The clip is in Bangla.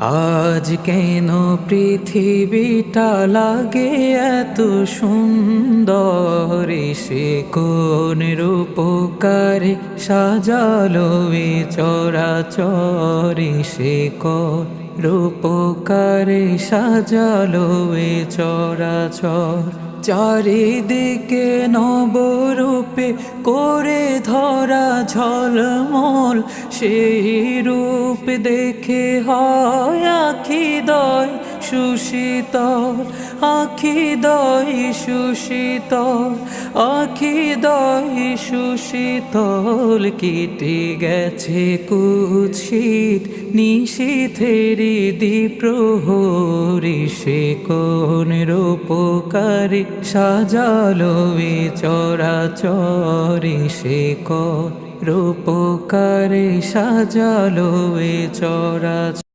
আজ কেন পৃথিবীটা লাগে এত সুন্দর, সে কোন রূপকারে সাজালো এ চরাচর, সে কোন রূপকারে সাজালো এ চরাচর। চারিদিকে নবরূপে করে ধরা ঝলমল, সেই রূপ দেখে হয় আখিদয় সুশীতল, আখিদয় সুশীতল, আখিদয় সুশীতল। কেটে গেছে কুৎসিত নিশীথেরি দ্বিপ্রহরী, সে কোন রূপকারে সাজালো এ চরাচর, সে কোন রূপকারে সাজালো এ চরাচর।